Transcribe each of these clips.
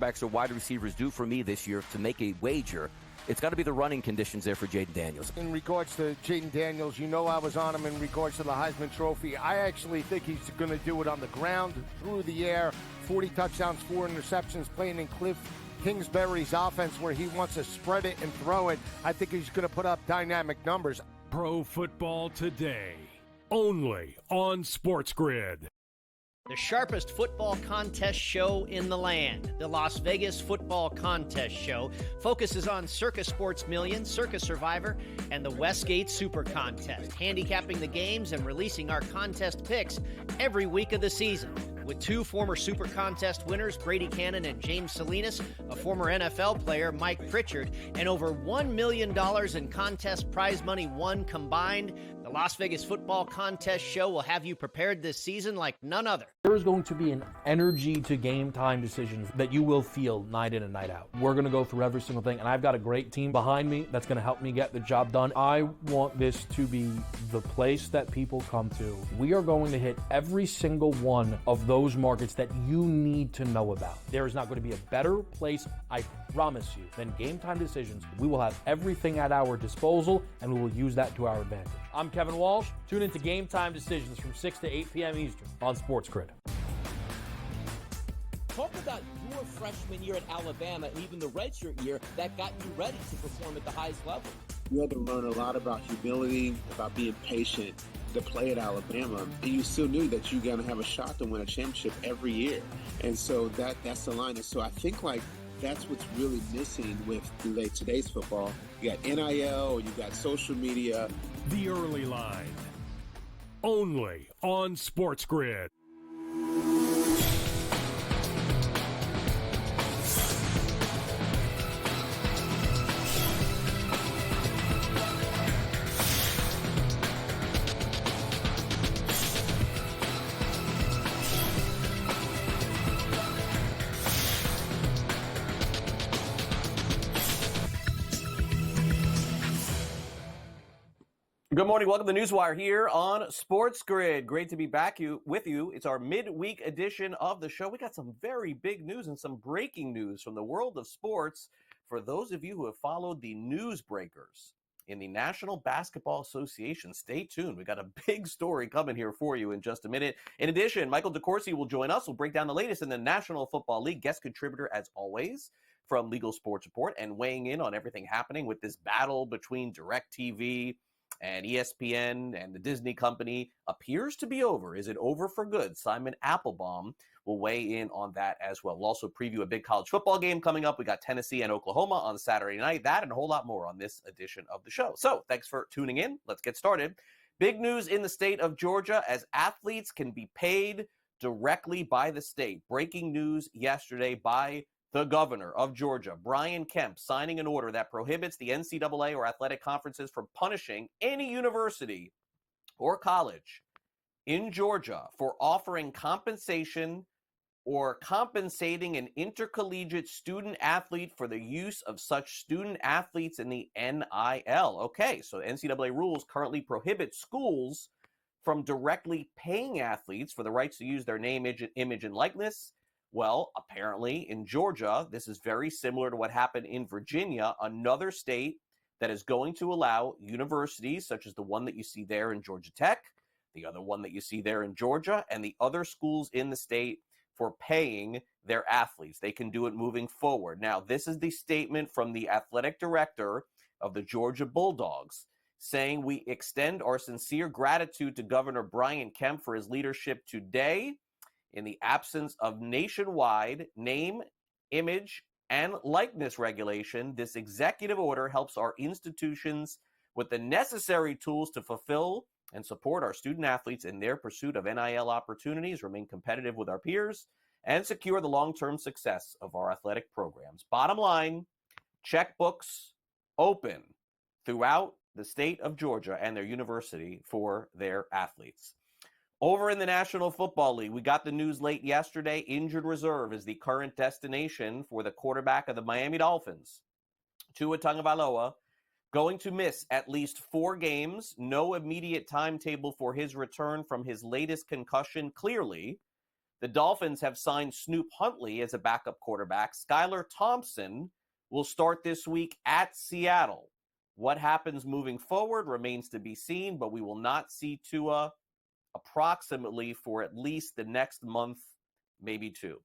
Backs or wide receivers do for me this year to make a wager, it's got to be the running conditions there for Jaden Daniels. In regards to Jaden Daniels, you know I was on him in regards to the Heisman Trophy. I actually think he's going to do it on the ground, through the air, 40 touchdowns, 4 interceptions, playing in Cliff Kingsbury's offense where he wants to spread it and throw it. I think he's going to put up dynamic numbers. Pro Football Today, only on SportsGrid. The sharpest football contest show in the land, the Las Vegas Football Contest Show, focuses on Circus Sports Million, Circus Survivor, and the Westgate Super Contest, handicapping the games and releasing our contest picks every week of the season. With 2 former Super Contest winners, Brady Cannon and James Salinas, a former NFL player, Mike Pritchard, and over $1 million in contest prize money won combined, the Las Vegas Football Contest Show will have you prepared this season like none other. There is going to be an energy to game time decisions that you will feel night in and night out. We're going to go through every single thing, and I've got a great team behind me that's going to help me get the job done. I want this to be the place that people come to. We are going to hit every single one of those markets that you need to know about. There is not going to be a better place, I promise you, than Game Time Decisions. We will have everything at our disposal, and we will use that to our advantage. I'm Kevin Walsh. Tune into Game Time Decisions from 6 to 8 p.m. Eastern on SportsGrid. Talk about your freshman year at Alabama and even the redshirt year that got you ready to perform at the highest level. You had to learn a lot about humility, about being patient to play at Alabama. And you still knew that you're going to have a shot to win a championship every year. And so that's the line. And so I think that's what's really missing with today's football. You got NIL, you got social media. The Early Line, only on SportsGrid. Good morning. Welcome to NewsWire here on SportsGrid. Great to be back with you. It's our midweek edition of the show. We got some very big news and some breaking news from the world of sports for those of you who have followed the news breakers in the National Basketball Association. Stay tuned. We got a big story coming here for you in just a minute. In addition, Michael DeCourcy will join us. We'll break down the latest in the National Football League. Guest contributor, as always, from Legal Sports Report, and weighing in on everything happening with this battle between DirecTV and ESPN and the Disney company appears to be over. Is it over for good? Simon Applebaum will weigh in on that as well. We'll also preview a big college football game coming up. We got Tennessee and Oklahoma on Saturday night. That and a whole lot more on this edition of the show. So thanks for tuning in. Let's get started. Big news in the state of Georgia as athletes can be paid directly by the state. Breaking news yesterday by the governor of Georgia, Brian Kemp, signing an order that prohibits the NCAA or athletic conferences from punishing any university or college in Georgia for offering compensation or compensating an intercollegiate student athlete for the use of such student athletes in the NIL. Okay, so NCAA rules currently prohibit schools from directly paying athletes for the rights to use their name, image, and likeness. Well, apparently in Georgia, this is very similar to what happened in Virginia, another state that is going to allow universities, such as the one that you see there in Georgia Tech, the other one that you see there in Georgia, and the other schools in the state for paying their athletes. They can do it moving forward. Now, this is the statement from the athletic director of the Georgia Bulldogs, saying, "We extend our sincere gratitude to Governor Brian Kemp for his leadership today. In the absence of nationwide name, image, and likeness regulation, this executive order helps our institutions with the necessary tools to fulfill and support our student athletes in their pursuit of NIL opportunities, remain competitive with our peers, and secure the long-term success of our athletic programs." Bottom line, checkbooks open throughout the state of Georgia and their university for their athletes. Over in the National Football League, we got the news late yesterday. Injured reserve is the current destination for the quarterback of the Miami Dolphins, Tua Tagovailoa, going to miss at least 4 games. No immediate timetable for his return from his latest concussion, clearly. The Dolphins have signed Snoop Huntley as a backup quarterback. Skylar Thompson will start this week at Seattle. What happens moving forward remains to be seen, but we will not see Tua approximately for at least the next month, maybe two.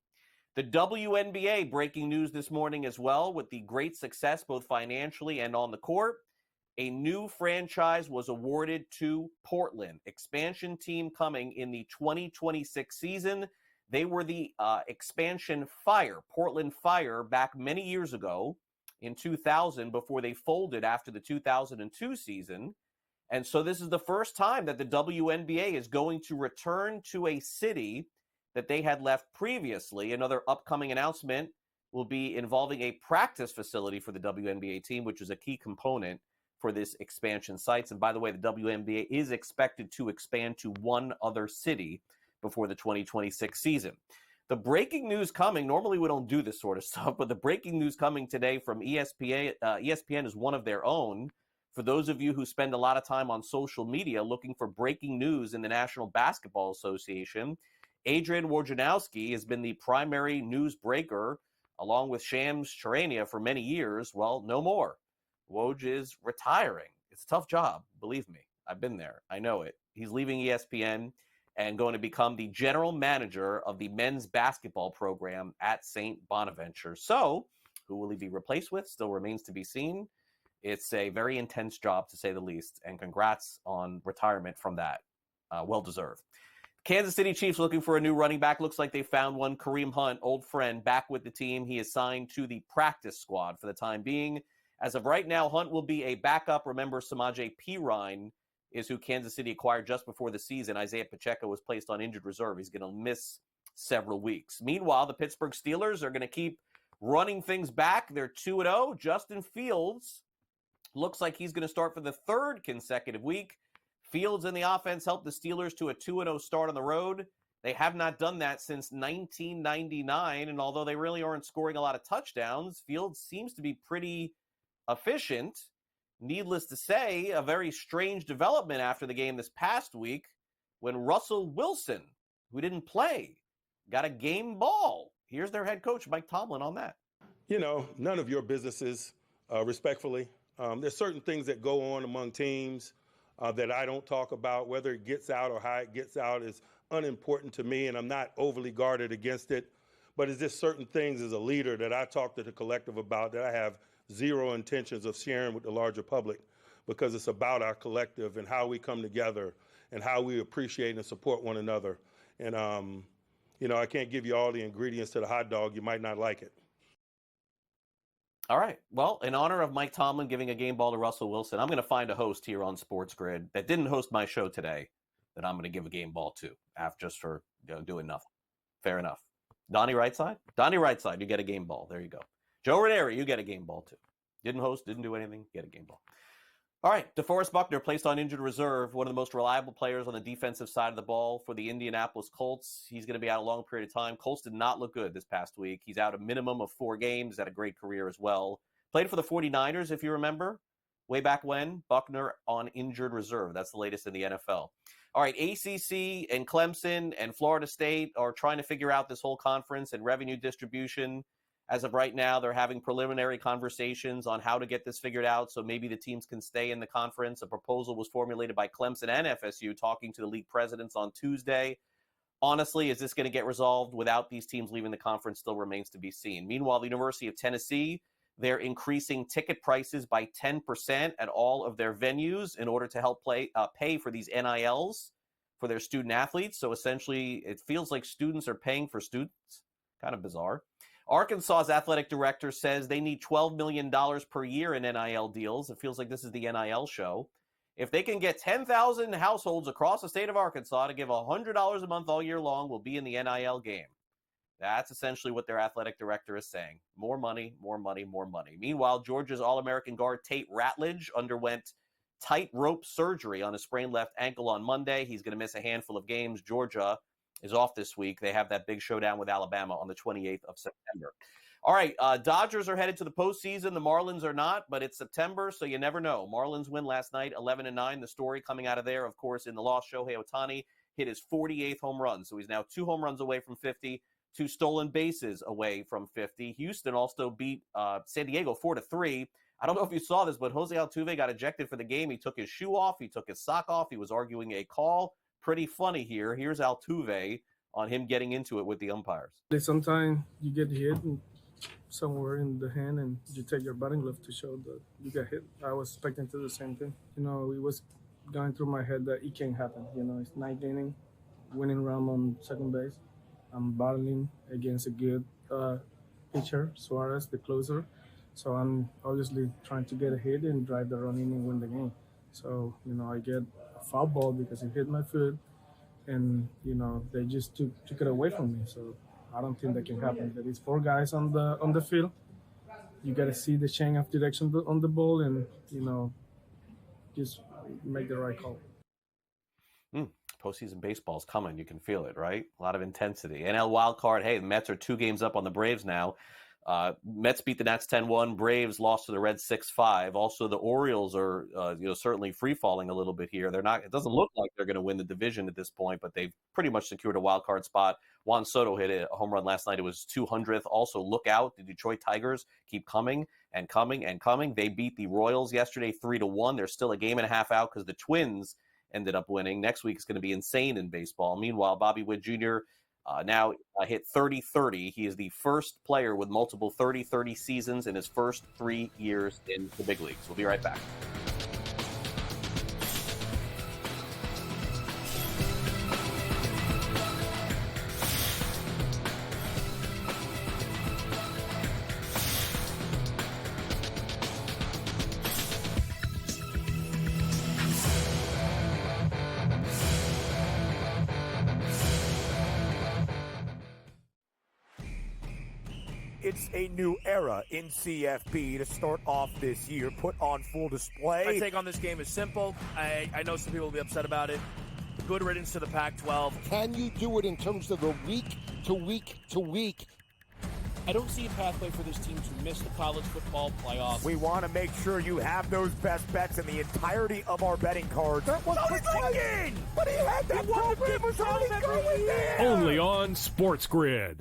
The WNBA breaking news this morning as well, with the great success both financially and on the court. A new franchise was awarded to Portland, expansion team coming in the 2026 season. They were the expansion Fire, Portland Fire, back many years ago in 2000 before they folded after the 2002 season. And so this is the first time that the WNBA is going to return to a city that they had left previously. Another upcoming announcement will be involving a practice facility for the WNBA team, which is a key component for this expansion sites. And by the way, the WNBA is expected to expand to one other city before the 2026 season. The breaking news coming, normally we don't do this sort of stuff, but the breaking news coming today from ESPN is one of their own. For those of you who spend a lot of time on social media looking for breaking news in the National Basketball Association, Adrian Wojnarowski has been the primary news breaker along with Shams Charania for many years. Well, no more. Woj is retiring. It's a tough job, believe me. I've been there. I know it. He's leaving ESPN and going to become the general manager of the men's basketball program at St. Bonaventure. So, who will he be replaced with still remains to be seen. It's a very intense job, to say the least, and congrats on retirement from that. Well-deserved. Kansas City Chiefs looking for a new running back. Looks like they found one. Kareem Hunt, old friend, back with the team. He is signed to the practice squad for the time being. As of right now, Hunt will be a backup. Remember, Samaje Perine is who Kansas City acquired just before the season. Isaiah Pacheco was placed on injured reserve. He's going to miss several weeks. Meanwhile, the Pittsburgh Steelers are going to keep running things back. They're 2-0. Justin Fields looks like he's going to start for the third consecutive week. Fields and the offense helped the Steelers to a 2-0 start on the road. They have not done that since 1999, and although they really aren't scoring a lot of touchdowns, Fields seems to be pretty efficient. Needless to say, a very strange development after the game this past week when Russell Wilson, who didn't play, got a game ball. Here's their head coach, Mike Tomlin, on that. You know, none of your businesses, respectfully. There's certain things that go on among teams that I don't talk about. Whether it gets out or how it gets out is unimportant to me, and I'm not overly guarded against it. But it's just certain things as a leader that I talk to the collective about that I have zero intentions of sharing with the larger public, because it's about our collective and how we come together and how we appreciate and support one another. And, you know, I can't give you all the ingredients to the hot dog. You might not like it. All right. Well, in honor of Mike Tomlin giving a game ball to Russell Wilson, I'm going to find a host here on SportsGrid that didn't host my show today that I'm going to give a game ball to, just for doing nothing. Fair enough. Donnie Rightside? Donnie Rightside, you get a game ball. There you go. Joe Ranieri, you get a game ball too. Didn't host, didn't do anything, get a game ball. All right, DeForest Buckner placed on injured reserve, one of the most reliable players on the defensive side of the ball for the Indianapolis Colts. He's going to be out a long period of time. Colts did not look good this past week. He's out a minimum of 4 games, had a great career as well. Played for the 49ers, if you remember, way back when. Buckner on injured reserve. That's the latest in the NFL. All right, ACC and Clemson and Florida State are trying to figure out this whole conference and revenue distribution. As of right now, they're having preliminary conversations on how to get this figured out so maybe the teams can stay in the conference. A proposal was formulated by Clemson and FSU talking to the league presidents on Tuesday. Honestly, is this going to get resolved without these teams leaving the conference still remains to be seen. Meanwhile, the University of Tennessee, they're increasing ticket prices by 10% at all of their venues in order to help pay for these NILs for their student athletes. So essentially, it feels like students are paying for students. Kind of bizarre. Arkansas's athletic director says they need $12 million per year in NIL deals. It feels like this is the NIL show. If they can get 10,000 households across the state of Arkansas to give $100 a month all year long, we'll be in the NIL game. That's essentially what their athletic director is saying. More money, more money, more money. Meanwhile, Georgia's All-American guard Tate Ratledge underwent tightrope surgery on his sprained left ankle on Monday. He's going to miss a handful of games. Georgia is off this week. They have that big showdown with Alabama on the 28th of September. All right, Dodgers are headed to the postseason. The Marlins are not, but it's September, so you never know. Marlins win last night, 11-9. The story coming out of there, of course, in the loss, Shohei Ohtani hit his 48th home run. So he's now 2 home runs away from 50, 2 stolen bases away from 50. Houston also beat San Diego 4-3. I don't know if you saw this, but Jose Altuve got ejected for the game. He took his shoe off. He took his sock off. He was arguing a call. Pretty funny here. Here's Altuve on him getting into it with the umpires. Sometimes you get hit somewhere in the hand and you take your batting glove to show that you got hit. I was expecting to do the same thing. It was going through my head that it can't happen. It's 9th inning, winning run on second base. I'm battling against a good pitcher, Suarez, the closer. So I'm obviously trying to get a hit and drive the run in and win the game. So, I get a foul ball because it hit my foot and, they just took it away from me. So I don't think that can happen. There is 4 guys on the field. You got to see the change of direction on the ball and, just make the right call. Postseason baseball is coming. You can feel it, right? A lot of intensity. NL wild card. Hey, the Mets are 2 games up on the Braves now. Mets beat the Nats 10-1. Braves lost to the Reds 6-5. Also, the Orioles are, certainly free-falling a little bit here. They're not. It doesn't look like they're going to win the division at this point, but they've pretty much secured a wild card spot. Juan Soto hit a home run last night. It was 200th. Also, look out. The Detroit Tigers keep coming and coming and coming. They beat the Royals yesterday 3-1. They're still a game and a half out because the Twins ended up winning. Next week is going to be insane in baseball. Meanwhile, Bobby Witt Jr. Now hit 30-30. He is the first player with multiple 30-30 seasons in his first 3 years in the big leagues. We'll be right back. It's a new era in CFP to start off this year, put on full display. My take on this game is simple. I know some people will be upset about it. Good riddance to the Pac-12. Can you do it in terms of the week to week to week? I don't see a pathway for this team to miss the college football playoffs. We want to make sure you have those best bets in the entirety of our betting cards. That was clicking! But he had that program was already going there! Only on SportsGrid.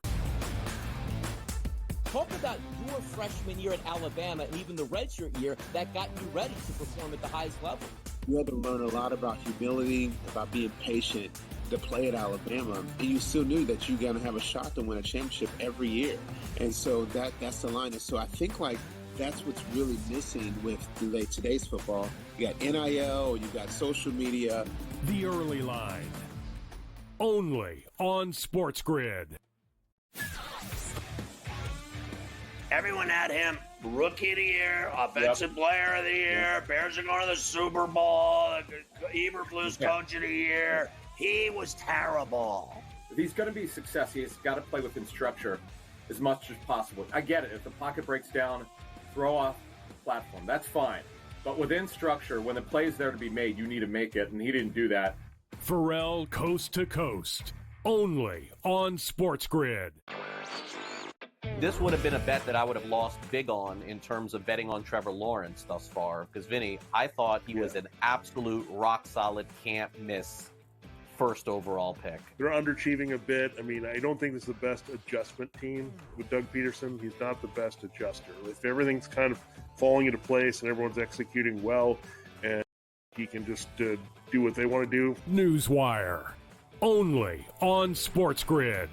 Talk about your freshman year at Alabama and even the redshirt year that got you ready to perform at the highest level. You had to learn a lot about humility, about being patient to play at Alabama, and you still knew that you're going to have a shot to win a championship every year. And so that's the line. And so I think that's what's really missing with today's football. You got NIL, you got social media. The Early Line. Only on SportsGrid. Everyone had him rookie of the year, offensive player of the year, Bears are going to the Super Bowl, Eberflus coach of the year. He was terrible. If he's going to be a success, he's got to play within structure as much as possible. I get it. If the pocket breaks down, throw off the platform. That's fine. But within structure, when the play is there to be made, you need to make it, and he didn't do that. Pharrell Coast to Coast. Only on SportsGrid. This would have been a bet that I would have lost big on in terms of betting on Trevor Lawrence thus far. Because, Vinny, I thought he was an absolute rock-solid, can't-miss first overall pick. They're underachieving a bit. I mean, I don't think this is the best adjustment team with Doug Peterson. He's not the best adjuster. If everything's kind of falling into place and everyone's executing well and he can just do what they want to do. NewsWire. Only on SportsGrid.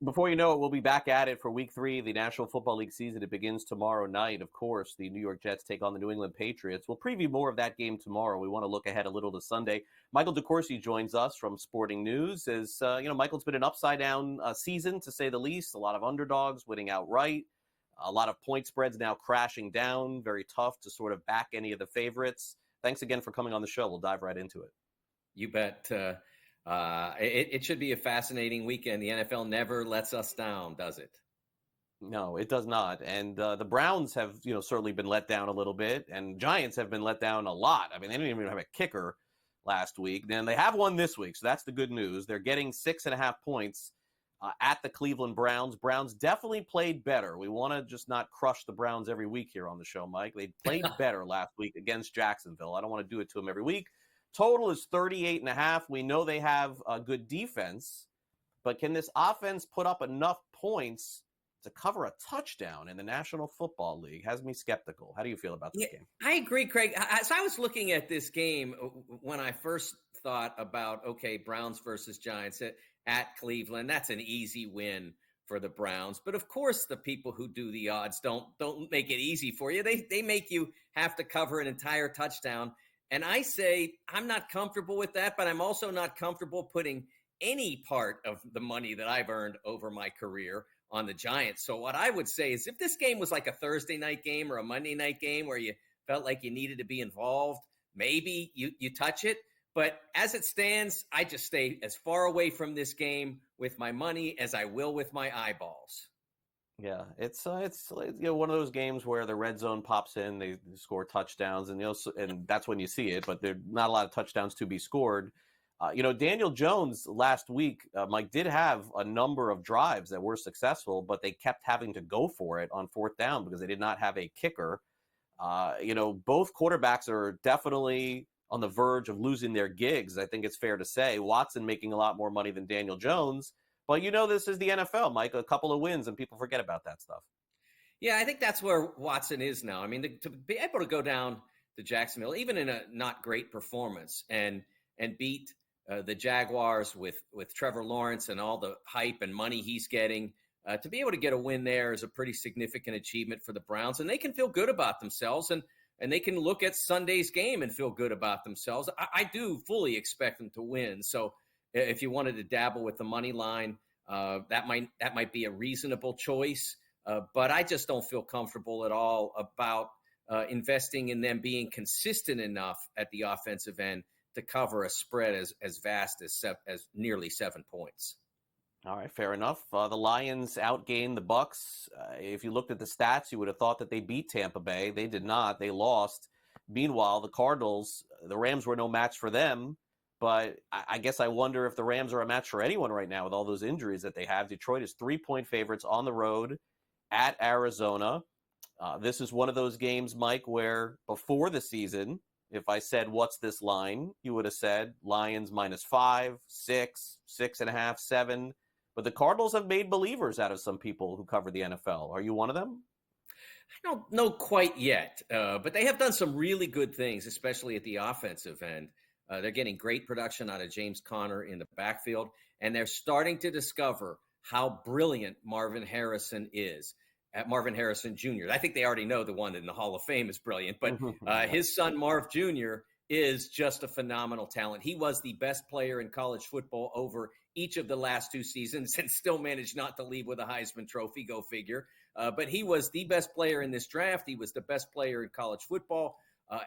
Before you know it, we'll be back at it for Week 3 of the National Football League season. It begins tomorrow night. Of course, the New York Jets take on the New England Patriots. We'll preview more of that game tomorrow. We want to look ahead a little to Sunday. Michael DeCourcy joins us from Sporting News. As Michael's been an upside-down season, to say the least. A lot of underdogs winning outright. A lot of point spreads now crashing down. Very tough to sort of back any of the favorites. Thanks again for coming on the show. We'll dive right into it. You bet. It should be a fascinating weekend. The NFL never lets us down, does it? No, it does not. And the Browns have, certainly been let down a little bit, and Giants have been let down a lot. I mean, they didn't even have a kicker last week. Then they have one this week, so that's the good news. They're getting 6.5 points at the Cleveland Browns. Browns definitely played better. We want to just not crush the Browns every week here on the show, Mike. They played better last week against Jacksonville. I don't want to do it to them every week. Total is 38.5. We know they have a good defense, but can this offense put up enough points to cover a touchdown in the National Football League? Has me skeptical. How do you feel about this game? I agree, Craig. As I was looking at this game, when I first thought about, okay, Browns versus Giants at Cleveland, that's an easy win for the Browns. But of course, the people who do the odds don't make it easy for you. They make you have to cover an entire touchdown. And I say I'm not comfortable with that, but I'm also not comfortable putting any part of the money that I've earned over my career on the Giants. So what I would say is if this game was like a Thursday night game or a Monday night game where you felt like you needed to be involved, maybe you touch it. But as it stands, I just stay as far away from this game with my money as I will with my eyeballs. Yeah, it's one of those games where the red zone pops in, they score touchdowns, and and that's when you see it. But there's not a lot of touchdowns to be scored. Daniel Jones last week, Mike, did have a number of drives that were successful, but they kept having to go for it on fourth down because they did not have a kicker. Both quarterbacks are definitely on the verge of losing their gigs. I think it's fair to say Watson making a lot more money than Daniel Jones. But this is the NFL, Mike, a couple of wins and people forget about that stuff. Yeah, I think that's where Watson is now. I mean, to be able to go down to Jacksonville, even in a not great performance, and beat the Jaguars with Trevor Lawrence and all the hype and money he's getting, to be able to get a win there is a pretty significant achievement for the Browns. And they can feel good about themselves, and they can look at Sunday's game and feel good about themselves. I do fully expect them to win. So if you wanted to dabble with the money line, that might be a reasonable choice. But I just don't feel comfortable at all about investing in them being consistent enough at the offensive end to cover a spread as vast as nearly 7 points. All right, fair enough. The Lions outgained the Bucs. If you looked at the stats, you would have thought that they beat Tampa Bay. They did not. They lost. Meanwhile, the Cardinals, the Rams were no match for them. But I guess I wonder if the Rams are a match for anyone right now with all those injuries that they have. Detroit is 3-point favorites on the road at Arizona. This is one of those games, Mike, where before the season, if I said, what's this line? You would have said Lions -5, 6, 6.5, 7. But the Cardinals have made believers out of some people who cover the NFL. Are you one of them? I don't know quite yet, but they have done some really good things, especially at the offensive end. They're getting great production out of James Conner in the backfield, and they're starting to discover how brilliant Marvin Harrison is. Marvin Harrison Jr. I think they already know the one in the Hall of Fame is brilliant, but his son Marv Jr. is just a phenomenal talent. He was the best player in college football over each of the last 2 seasons and still managed not to leave with a Heisman Trophy, go figure. But he was the best player in this draft. He was the best player in college football.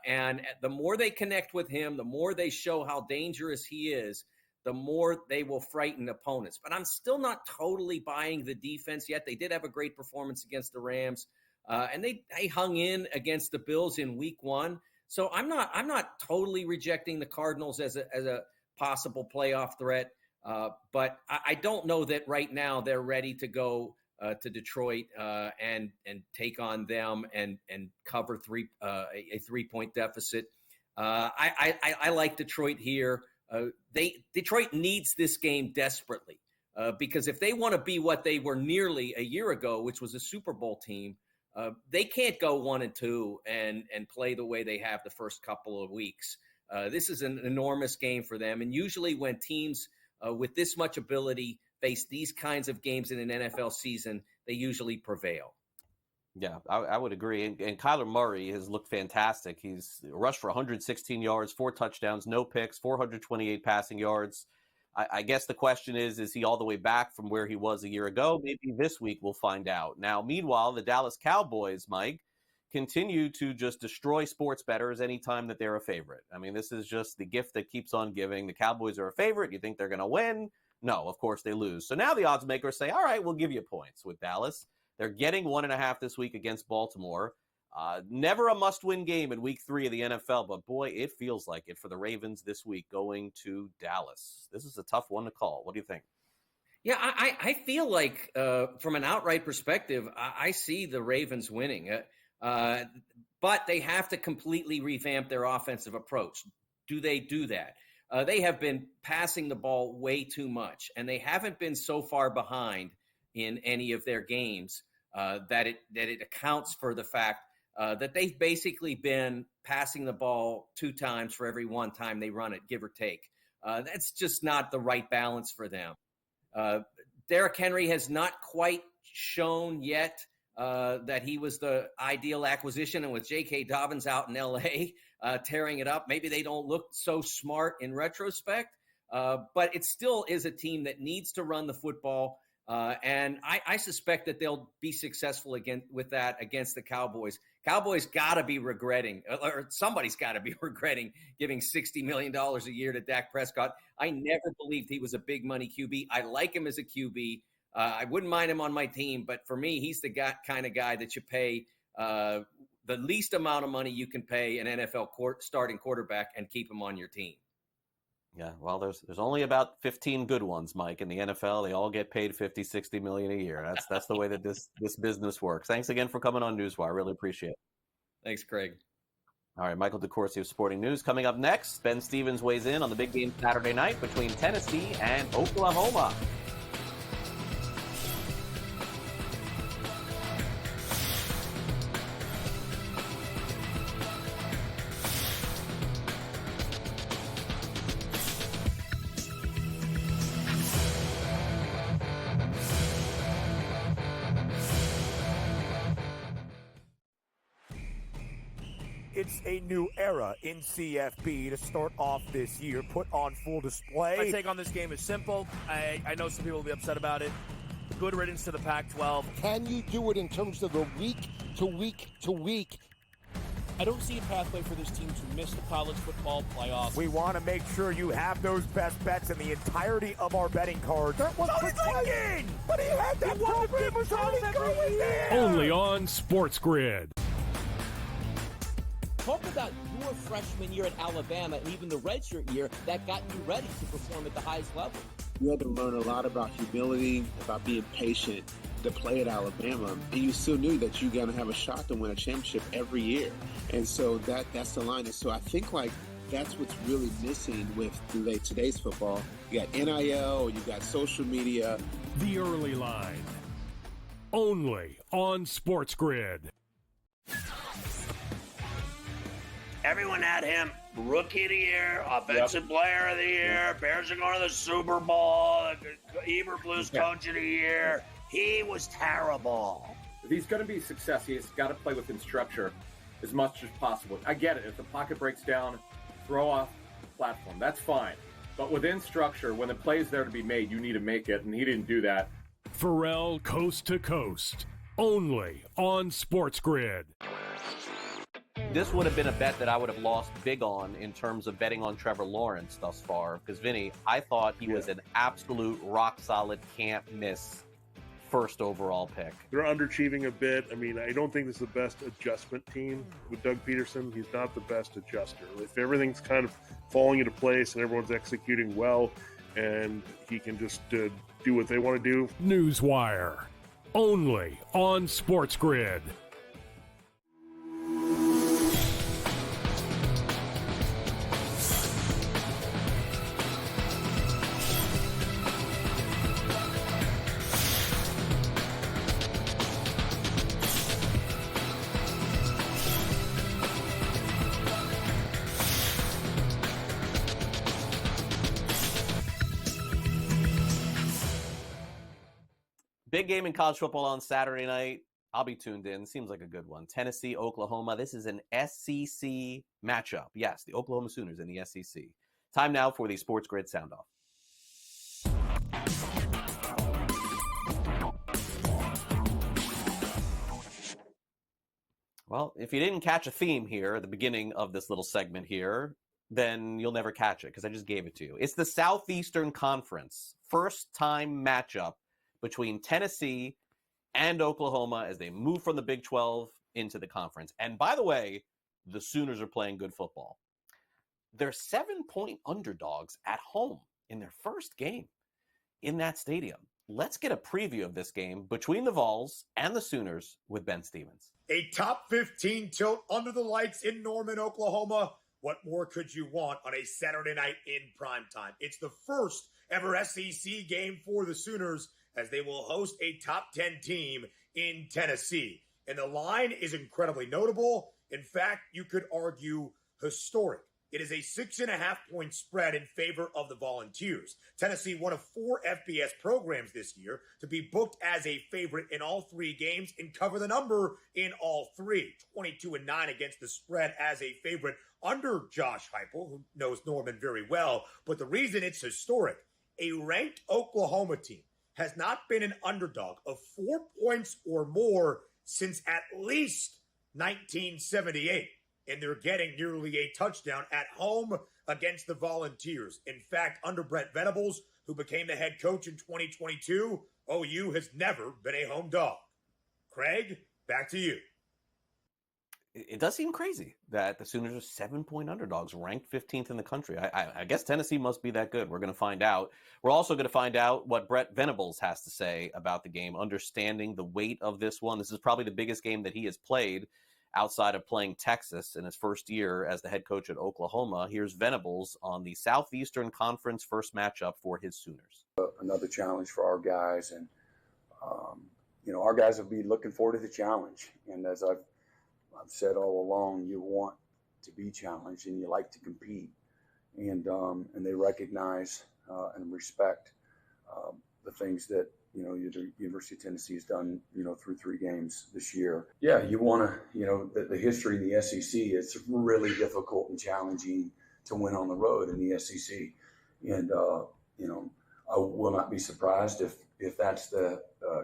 And the more they connect with him, the more they show how dangerous he is, the more they will frighten opponents. But I'm still not totally buying the defense yet. They did have a great performance against the Rams, and they hung in against the Bills in week 1. So I'm not totally rejecting the Cardinals as a possible playoff threat, but I don't know that right now they're ready to go to Detroit and take on them and cover a 3-point deficit. I like Detroit here. Detroit needs this game desperately because if they want to be what they were nearly a year ago, which was a Super Bowl team, they can't go 1-2 and play the way they have the first couple of weeks. This is an enormous game for them, and usually when teams with this much ability face these kinds of games in an NFL season, they usually prevail. Yeah, I would agree. And Kyler Murray has looked fantastic. He's rushed for 116 yards, 4 touchdowns, no picks, 428 passing yards. I guess the question is he all the way back from where he was a year ago? Maybe this week we'll find out. Now, meanwhile, the Dallas Cowboys, Mike, continue to just destroy sports bettors anytime that they're a favorite. I mean, this is just the gift that keeps on giving. The Cowboys are a favorite. You think they're going to win? No, of course they lose. So now the odds makers say, all right, we'll give you points with Dallas. They're getting 1.5 this week against Baltimore. Never a must-win game in week 3 of the NFL, but boy, it feels like it for the Ravens this week going to Dallas. This is a tough one to call. What do you think? Yeah, I feel like from an outright perspective, I see the Ravens winning. But they have to completely revamp their offensive approach. Do they do that? They have been passing the ball way too much, and they haven't been so far behind in any of their games that it accounts for the fact that they've basically been passing the ball 2 times for every 1 time they run it, give or take. That's just not the right balance for them. Derrick Henry has not quite shown yet that he was the ideal acquisition. And with J.K. Dobbins out in L.A. Tearing it up, maybe they don't look so smart in retrospect. But it still is a team that needs to run the football. And I suspect that they'll be successful again with that against the Cowboys. Cowboys got to be regretting, or somebody's got to be regretting giving $60 million a year to Dak Prescott. I never believed he was a big money QB. I like him as a QB. I wouldn't mind him on my team, but for me, he's the kind of guy that you pay the least amount of money you can pay an NFL starting quarterback and keep him on your team. Yeah, well, there's only about 15 good ones, Mike, in the NFL. They all get paid $50-60 million a year. That's the way that this business works. Thanks again for coming on NewsWire. Really appreciate it. Thanks, Craig. All right, Michael DeCourcy of Sporting News. Coming up next, Ben Stevens weighs in on the big game Saturday night between Tennessee and Oklahoma. It's a new era in CFB to start off this year, put on full display. My take on this game is simple. I know some people will be upset about it. Good riddance to the Pac-12. Can you do it in terms of the week-to-week? I don't see a pathway for this team to miss the college football playoffs. We want to make sure you have those best bets in the entirety of our betting cards. That was thinking! But he had that program was already going there! Only on SportsGrid. Talk about your freshman year at Alabama and even the redshirt year that got you ready to perform at the highest level. You had to learn a lot about humility, about being patient to play at Alabama, and you still knew that you're going to have a shot to win a championship every year. And so that's the line. And so I think like that's what's really missing with today's football. You got NIL, you got social media. The Early Line. Only on SportsGrid. Everyone had him rookie of the year, offensive player of the year. Bears are going to the Super Bowl. Eberflus coach of the year. He was terrible. If he's going to be success, he's got to play within structure as much as possible. I get it. If the pocket breaks down, throw off the platform. That's fine. But within structure, when the play's there to be made, you need to make it, and he didn't do that. Pharrell Coast to Coast. Only on SportsGrid. This would have been a bet that I would have lost big on in terms of betting on Trevor Lawrence thus far. Because, Vinny, I thought he was an absolute rock-solid, can't-miss first overall pick. They're underachieving a bit. I mean, I don't think this is the best adjustment team with Doug Peterson. He's not the best adjuster. If everything's kind of falling into place and everyone's executing well and he can just do what they want to do. NewsWire. Only on SportsGrid. Big game in college football on Saturday night. I'll be tuned in. Seems like a good one. Tennessee, Oklahoma. This is an SEC matchup. Yes, the Oklahoma Sooners in the SEC. Time now for the SportsGrid Sound Off. Well, if you didn't catch a theme here at the beginning of this little segment here, then you'll never catch it because I just gave it to you. It's the Southeastern Conference first-time matchup between Tennessee and Oklahoma as they move from the Big 12 into the conference. And by the way, the Sooners are playing good football. They're 7-point underdogs at home in their first game in that stadium. Let's get a preview of this game between the Vols and the Sooners with Ben Stevens. A top 15 tilt under the lights in Norman, Oklahoma. What more could you want on a Saturday night in primetime? It's the first ever SEC game for the Sooners as they will host a top 10 team in Tennessee. And the line is incredibly notable. In fact, you could argue historic. It is a 6.5-point spread in favor of the Volunteers. Tennessee, one of 4 FBS programs this year to be booked as a favorite in all 3 games and cover the number in all 3. 22-9 against the spread as a favorite under Josh Heupel, who knows Norman very well. But the reason it's historic, a ranked Oklahoma team has not been an underdog of 4 points or more since at least 1978. And they're getting nearly a touchdown at home against the Volunteers. In fact, under Brent Venables, who became the head coach in 2022, OU has never been a home dog. Craig, back to you. It does seem crazy that the Sooners are 7-point underdogs, ranked 15th in the country. I guess Tennessee must be that good. We're going to find out. We're also going to find out what Brent Venables has to say about the game, understanding the weight of this one. This is probably the biggest game that he has played outside of playing Texas in his first year as the head coach at Oklahoma. Here's Venables on the Southeastern Conference first matchup for his Sooners. Another challenge for our guys, and our guys will be looking forward to the challenge. And as I've said all along, you want to be challenged and you like to compete, and they recognize and respect the things that the University of Tennessee has done, through 3 games this year. Yeah, you want to, the history in the SEC, it's really difficult and challenging to win on the road in the SEC. And, I will not be surprised if that's the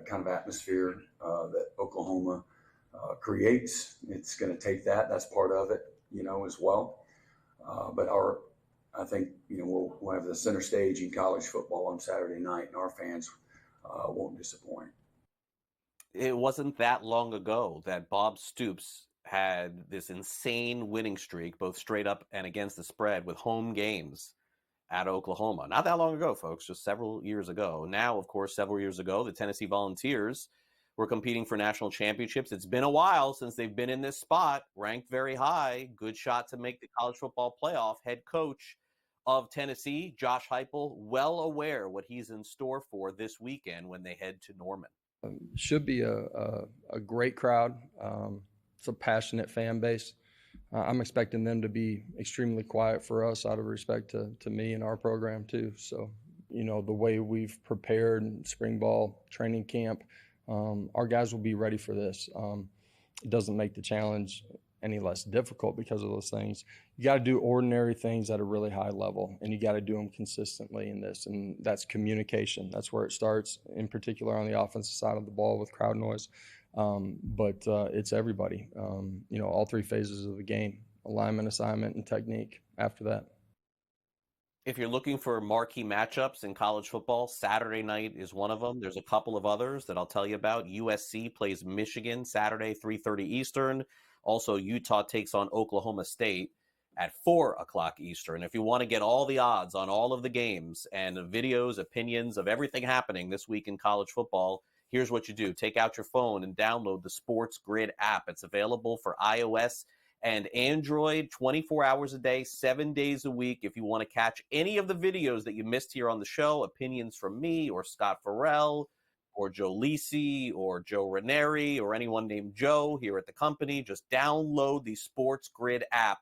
kind of atmosphere that Oklahoma creates. It's going to take that. That's part of it, as well. But I think, we'll have the center stage in college football on Saturday night, and our fans won't disappoint. It wasn't that long ago that Bob Stoops had this insane winning streak, both straight up and against the spread, with home games at Oklahoma. Not that long ago, folks, just several years ago. Now, of course, several years ago, the Tennessee Volunteers were competing for national championships. It's been a while since they've been in this spot, ranked very high, good shot to make the college football playoff. Head coach of Tennessee, Josh Heupel, well aware what he's in store for this weekend when they head to Norman. Should be a great crowd. It's a passionate fan base. I'm expecting them to be extremely quiet for us out of respect to me and our program too. So, the way we've prepared in spring ball, training camp, our guys will be ready for this. It doesn't make the challenge any less difficult because of those things. You got to do ordinary things at a really high level, and you got to do them consistently in this, and that's communication. That's where it starts, in particular on the offensive side of the ball with crowd noise. But it's everybody, all 3 phases of the game: alignment, assignment, and technique after that. If you're looking for marquee matchups in college football, Saturday night is one of them. There's a couple of others that I'll tell you about. USC plays Michigan Saturday, 3:30 Eastern. Also, Utah takes on Oklahoma State at 4 o'clock Eastern. If you want to get all the odds on all of the games and videos, opinions of everything happening this week in college football, here's what you do. Take out your phone and download the SportsGrid app. It's available for iOS and Android 24 hours a day, 7 days a week. If you want to catch any of the videos that you missed here on the show, opinions from me or Scott Farrell or Joe Lisi or Joe Ranieri or anyone named Joe here at the company, just download the SportsGrid app,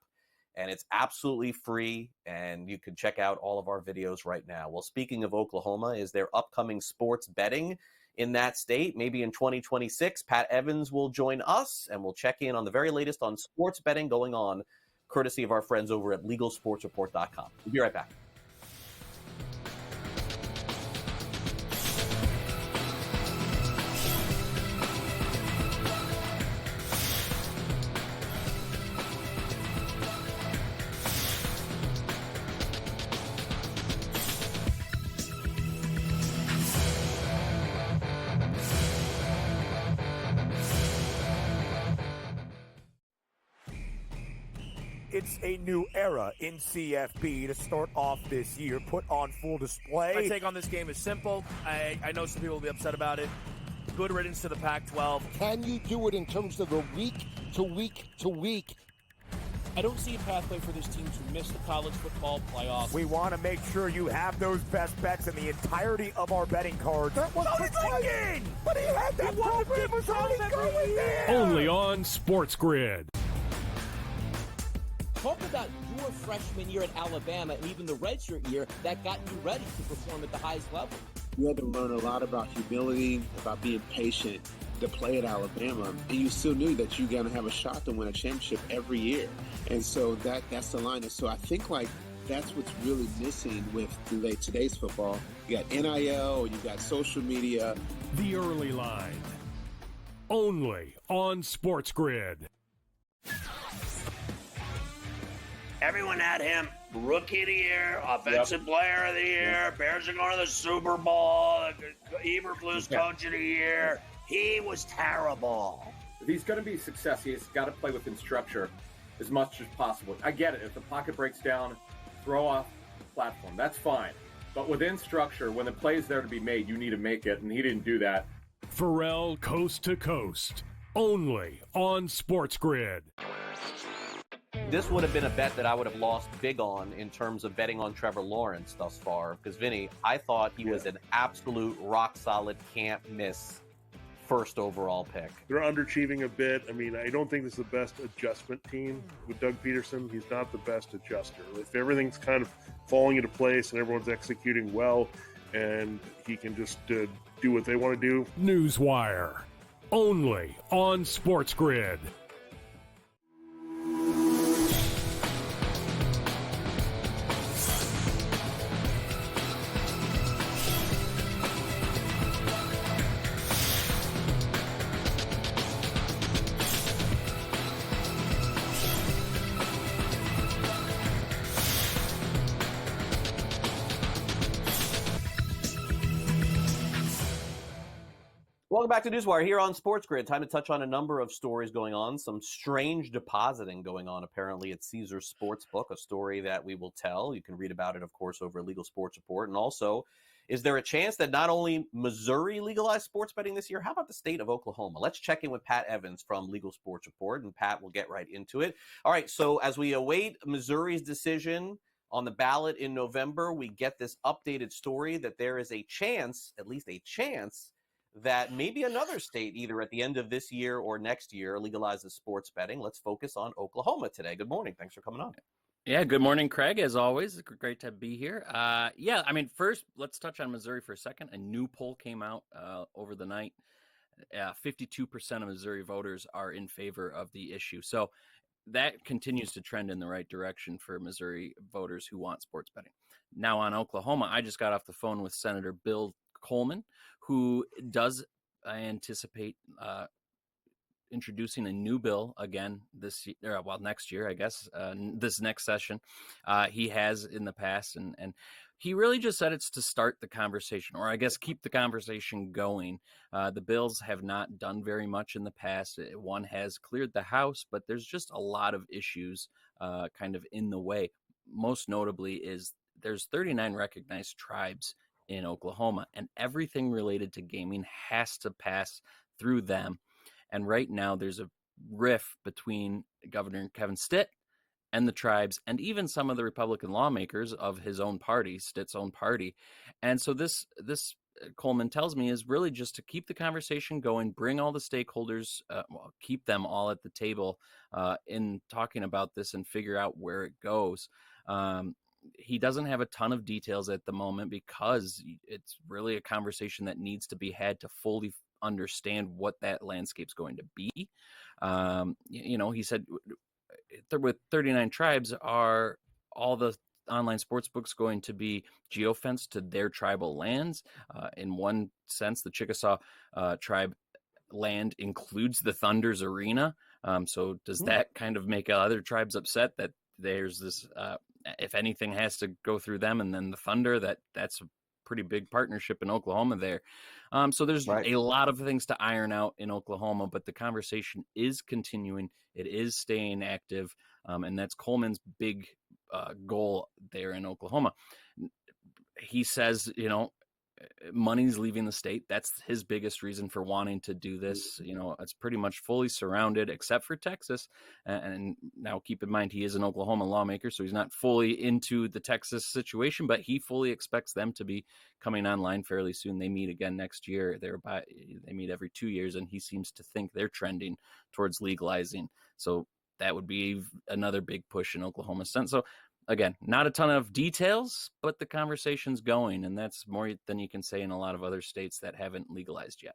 and it's absolutely free, and you can check out all of our videos right now. Well, speaking of Oklahoma, is there upcoming sports betting in that state? Maybe in 2026, Pat Evans will join us, and we'll check in on the very latest on sports betting going on, courtesy of our friends over at LegalSportsReport.com. We'll be right back. it's a new era in CFB to start off this year, put on full display. My take on this game is simple. I know some people will be upset about it. Good riddance to the Pac-12. Can you do it in terms of a week to week to week? I don't see a pathway for this team to miss the college football playoffs. We want to make sure you have those best bets in the entirety of our betting cards. That was thinking, but he had that program was already going there. Only on SportsGrid. Talk about your freshman year at Alabama and even the redshirt year that got you ready to perform at the highest level. You had to learn a lot about humility, about being patient to play at Alabama, and you still knew that you're going to have a shot to win a championship every year. And so that's the line. And so I think that's what's really missing with today's football. You got NIL, you got social media. The Early Line. Only on SportsGrid. Everyone had him rookie of the year, offensive player of the year. Bears are going to the Super Bowl. Eberflus coach of the year. He was terrible. If he's going to be a success, he's got to play within structure as much as possible. I get it. If the pocket breaks down, throw off the platform. That's fine. But within structure, when the play is there to be made, you need to make it, and he didn't do that. Pharrell Coast to Coast. Only on SportsGrid. This would have been a bet that I would have lost big on in terms of betting on Trevor Lawrence thus far. Because, Vinny, I thought he was an absolute rock-solid, can't-miss first overall pick. They're underachieving a bit. I mean, I don't think this is the best adjustment team with Doug Peterson. He's not the best adjuster. If everything's kind of falling into place and everyone's executing well and he can just do what they want to do. NewsWire. Only on SportsGrid. Welcome back to NewsWire here on SportsGrid. Time to touch on a number of stories going on. Some strange depositing going on apparently at Caesars Sportsbook, a story that we will tell. You can read about it, of course, over Legal Sports Report. And also, is there a chance that not only Missouri legalized sports betting this year, how about the state of Oklahoma? Let's check in with Pat Evans from Legal Sports Report, and Pat will get right into it. All right, so as we await Missouri's decision on the ballot in November, we get this updated story that there is a chance, at least a chance, that maybe another state, either at the end of this year or next year, legalizes sports betting. Let's focus on Oklahoma today. Good morning. Thanks for coming on. Yeah, good morning, Craig. As always, great to be here. First, let's touch on Missouri for a second. A new poll came out over the night. 52% of Missouri voters are in favor of the issue. So that continues to trend in the right direction for Missouri voters who want sports betting. Now on Oklahoma, I just got off the phone with Senator Bill Coleman, who does anticipate introducing a new bill again next year, I guess, this next session. He has in the past, and he really just said it's to start the conversation, or I guess keep the conversation going. The bills have not done very much in the past. One has cleared the House, but there's just a lot of issues kind of in the way. Most notably is there's 39 recognized tribes in Oklahoma, and everything related to gaming has to pass through them. And right now there's a rift between Governor Kevin Stitt and the tribes, and even some of the Republican lawmakers of his own party, Stitt's own party. And so this Coleman tells me is really just to keep the conversation going, bring all the stakeholders, keep them all at the table in talking about this and figure out where it goes. He doesn't have a ton of details at the moment because it's really a conversation that needs to be had to fully understand what that landscape's going to be. He said with 39 tribes, are all the online sports books going to be geofenced to their tribal lands? In one sense, the Chickasaw tribe land includes the Thunder's arena. So does that kind of make other tribes upset that there's this, if anything has to go through them and then the Thunder, that's a pretty big partnership in Oklahoma there. So there's a lot of things to iron out in Oklahoma, but the conversation is continuing. It is staying active. And that's Coleman's big goal there in Oklahoma. He says, money's leaving the state. That's his biggest reason for wanting to do this. It's pretty much fully surrounded except for Texas. And now keep in mind, he is an Oklahoma lawmaker, so he's not fully into the Texas situation, but he fully expects them to be coming online fairly soon. They meet again next year. They meet every 2 years, and he seems to think they're trending towards legalizing. So that would be another big push in Oklahoma. So again, not a ton of details, but the conversation's going, and that's more than you can say in a lot of other states that haven't legalized yet.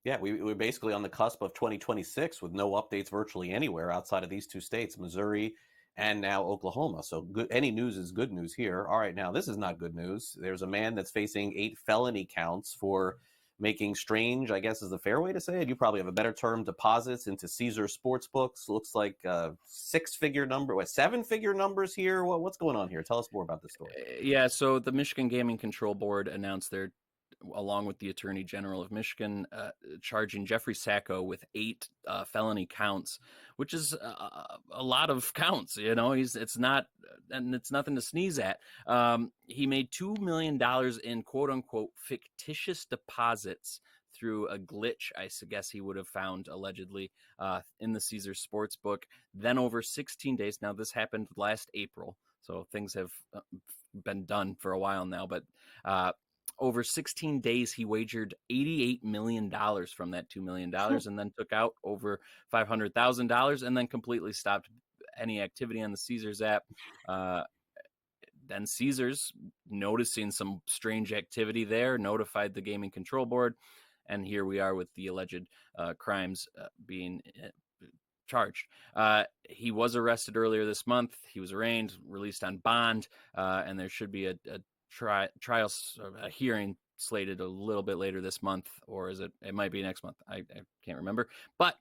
Yeah, we're basically on the cusp of 2026 with no updates virtually anywhere outside of these two states, Missouri and now Oklahoma. So any news is good news here. All right, now this is not good news. There's a man that's facing 8 felony counts for making strange, I guess is the fair way to say it. You probably have a better term, deposits into Caesars Sportsbooks. Looks like 7-figure numbers here. What's going on here? Tell us more about this story. Yeah, so the Michigan Gaming Control Board announced along with the Attorney General of Michigan, charging Jeffrey Sacco with 8 felony counts, which is a lot of counts. It's nothing to sneeze at. He made $2 million in quote unquote fictitious deposits through a glitch, I guess he would have found allegedly in the Caesars Sportsbook. Then over 16 days, now this happened last April, so things have been done for a while now, but over 16 days, he wagered $88 million from that $2 million and then took out over $500,000 and then completely stopped any activity on the Caesars app. Then Caesars, noticing some strange activity there, notified the Gaming Control Board. And here we are with the alleged crimes being charged. He was arrested earlier this month. He was arraigned, released on bond, and there should be a hearing slated a little bit later this month, or is it might be next month. I can't remember, but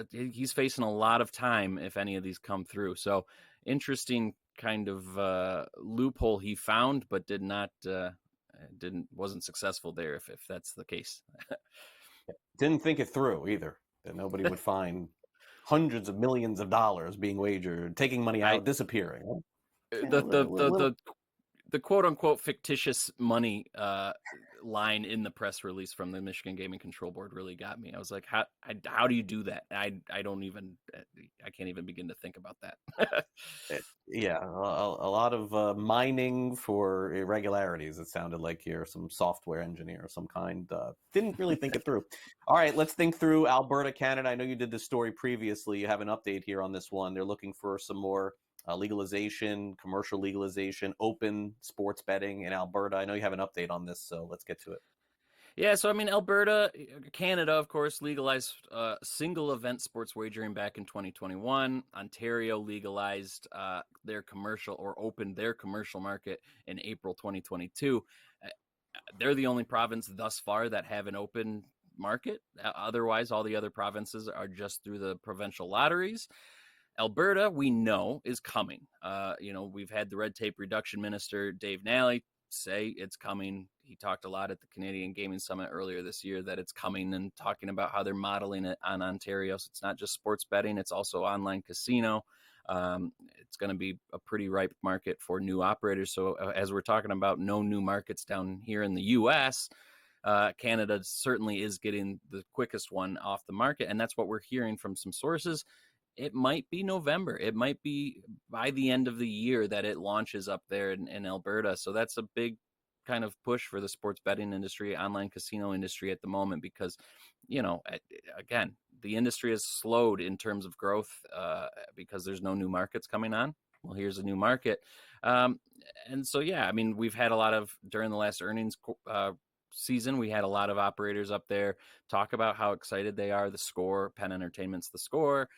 he's facing a lot of time if any of these come through. So interesting kind of loophole he found, but wasn't successful there if that's the case. Didn't think it through either, that nobody would find hundreds of millions of dollars being wagered, taking money out, disappearing. The quote unquote fictitious money line in the press release from the Michigan Gaming Control Board really got me. I was like, how do you do that? I can't even begin to think about that. Yeah, a lot of mining for irregularities. It sounded like you're some software engineer of some kind. Didn't really think it through. All right, let's think through Alberta, Canada. I know you did this story previously. You have an update here on this one. They're looking for some more legalization, commercial legalization, open sports betting in Alberta. I know you have an update on this, so let's get to it. Yeah, so Alberta, Canada, of course, legalized single event sports wagering back in 2021. Ontario legalized their commercial or opened their commercial market in April 2022. They're the only province thus far that have an open market. Otherwise, all the other provinces are just through the provincial lotteries. Alberta, we know, is coming. We've had the red tape reduction minister, Dave Nally, say it's coming. He talked a lot at the Canadian Gaming Summit earlier this year that it's coming, and talking about how they're modeling it on Ontario. So it's not just sports betting, it's also online casino. It's going to be a pretty ripe market for new operators. So as we're talking about no new markets down here in the U.S., Canada certainly is getting the quickest one off the market, and that's what we're hearing from some sources. It might be November. It might be by the end of the year that it launches up there in Alberta. So that's a big kind of push for the sports betting industry, online casino industry at the moment, because, again, the industry has slowed in terms of growth because there's no new markets coming on. Well, here's a new market. And so, yeah, we've had a lot of, during the last earnings season, we had a lot of operators up there talk about how excited they are. The Score, Penn Entertainment's The Score,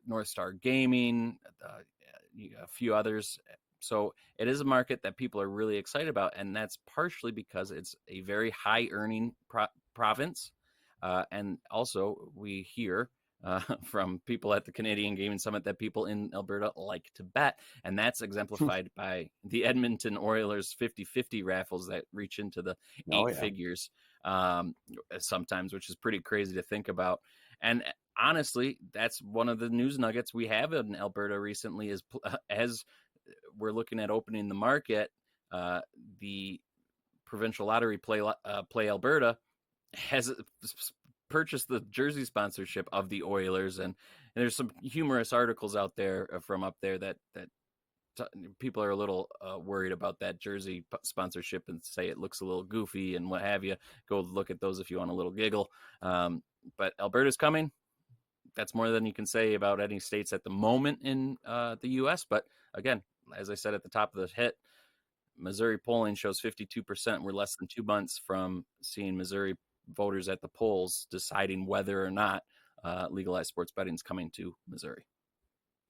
North Star Gaming, a few others. So it is a market that people are really excited about, and that's partially because it's a very high earning province. And also we hear from people at the Canadian Gaming Summit that people in Alberta like to bet, and that's exemplified by the Edmonton Oilers 50-50 raffles that reach into the eight figures sometimes, which is pretty crazy to think about. And honestly, that's one of the news nuggets we have in Alberta recently is as we're looking at opening the market, the provincial lottery Play Alberta has purchased the jersey sponsorship of the Oilers, and there's some humorous articles out there from up there that people are a little worried about that jersey sponsorship and say it looks a little goofy and what have you. Go look at those if you want a little giggle. But Alberta's coming. That's more than you can say about any states at the moment in the U.S. But again, as I said at the top of the hit, Missouri polling shows 52%. We're less than 2 months from seeing Missouri voters at the polls deciding whether or not legalized sports betting is coming to Missouri.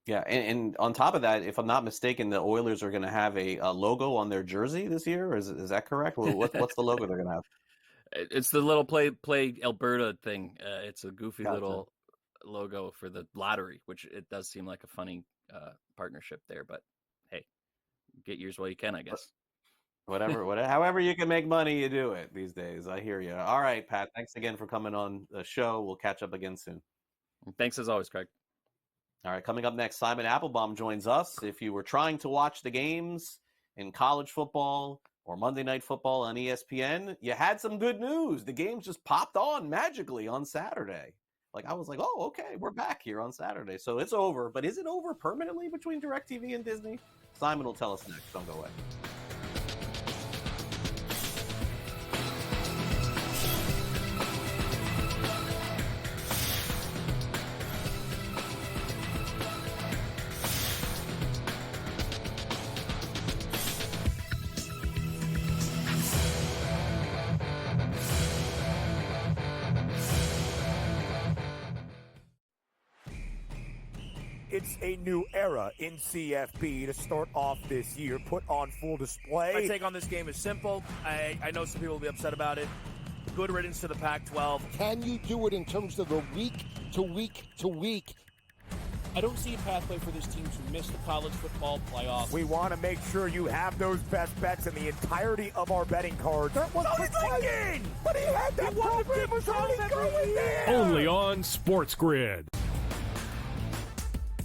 Yeah, and on top of that, if I'm not mistaken, the Oilers are going to have a logo on their jersey this year. Is that correct? What's the logo they're going to have? It's the little play Alberta thing. It's a goofy Gotcha. little logo for the lottery, which it does seem like a funny partnership there. But hey, get yours while you can, I guess. Whatever, however you can make money, you do it these days. I hear you. All right, Pat, thanks again for coming on the show. We'll catch up again soon. Thanks as always, Craig. All right, coming up next, Simon Applebaum joins us. If you were trying to watch the games in college football or Monday Night Football on ESPN, you had some good news. The games just popped on magically on Saturday. I was like, oh, okay, we're back here on Saturday. So it's over. But is it over permanently between DirecTV and Disney? Simon will tell us next. Don't go away. It's a new era in CFB to start off this year, put on full display. My take on this game is simple. I know some people will be upset about it. Good riddance to the Pac-12. Can you do it in terms of the week to week to week? I don't see a pathway for this team to miss the college football playoffs. We want to make sure you have those best bets in the entirety of our betting cards. That was thinking, but he had that program was already going there. Only on SportsGrid.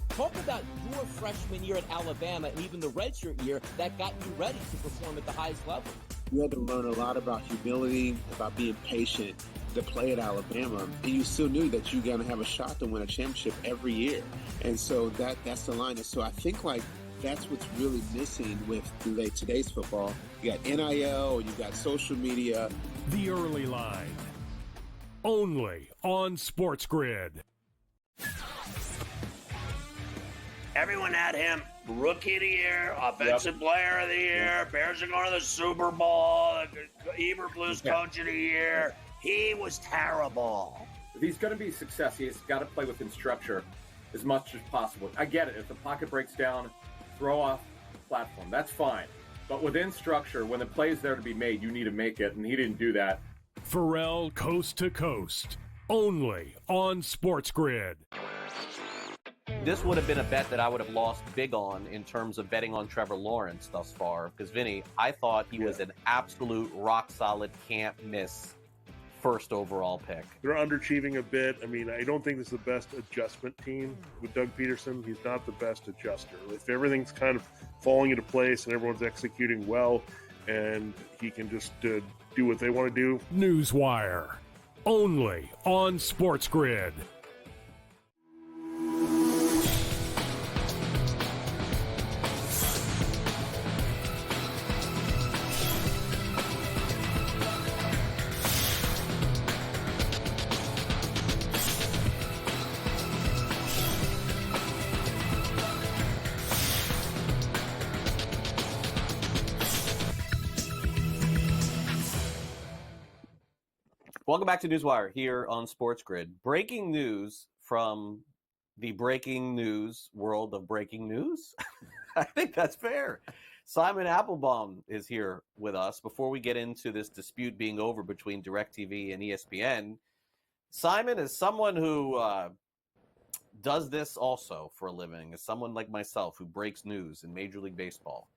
Talk about your freshman year at Alabama and even the redshirt year that got you ready to perform at the highest level. You had to learn a lot about humility, about being patient to play at Alabama. And you still knew that you're going to have a shot to win a championship every year. And so that's the line. And so I think that's what's really missing with today's football. You got NIL, you got social media. The Early Line. Only on SportsGrid. Everyone had him rookie of the year, offensive player of the year. Bears are going to the Super Bowl. Eberflus coach of the year. He was terrible. If he's going to be successful, he's got to play within structure as much as possible. I get it. If the pocket breaks down, throw off the platform. That's fine. But within structure, when the play is there to be made, you need to make it, and he didn't do that. Pharrell Coast to Coast. Only on SportsGrid. This would have been a bet that I would have lost big on in terms of betting on Trevor Lawrence thus far. Because, Vinny, I thought he was an absolute rock-solid, can't-miss first overall pick. They're underachieving a bit. I mean, I don't think this is the best adjustment team with Doug Peterson. He's not the best adjuster. If everything's kind of falling into place and everyone's executing well and he can just do what they want to do. NewsWire. Only on SportsGrid. Welcome back to NewsWire here on SportsGrid. Breaking news from the breaking news world of breaking news. I think that's fair. Simon Applebaum is here with us. Before we get into this dispute being over between DirecTV and ESPN, Simon is someone who does this also for a living, is someone like myself who breaks news in Major League Baseball.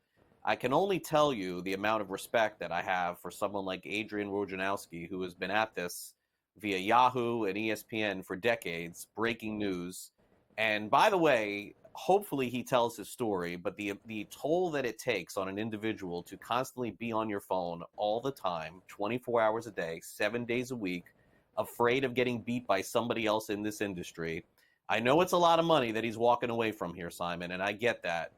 I can only tell you the amount of respect that I have for someone like Adrian Wojnarowski, who has been at this via Yahoo and ESPN for decades, breaking news. And by the way, hopefully he tells his story, but the toll that it takes on an individual to constantly be on your phone all the time, 24 hours a day, 7 days a week, afraid of getting beat by somebody else in this industry. I know it's a lot of money that he's walking away from here, Simon, and I get that,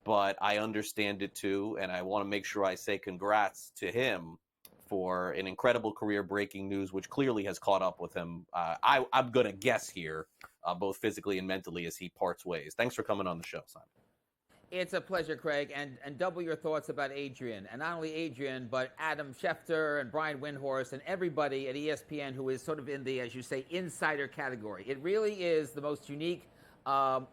but I understand it too, and I want to make sure I say congrats to him for an incredible career breaking news, which clearly has caught up with him. I'm going to guess here, both physically and mentally, as he parts ways. Thanks for coming on the show, Simon. It's a pleasure, Craig, and double your thoughts about Adrian. And not only Adrian, but Adam Schefter and Brian Windhorst and everybody at ESPN who is sort of in the, as you say, insider category. It really is the most unique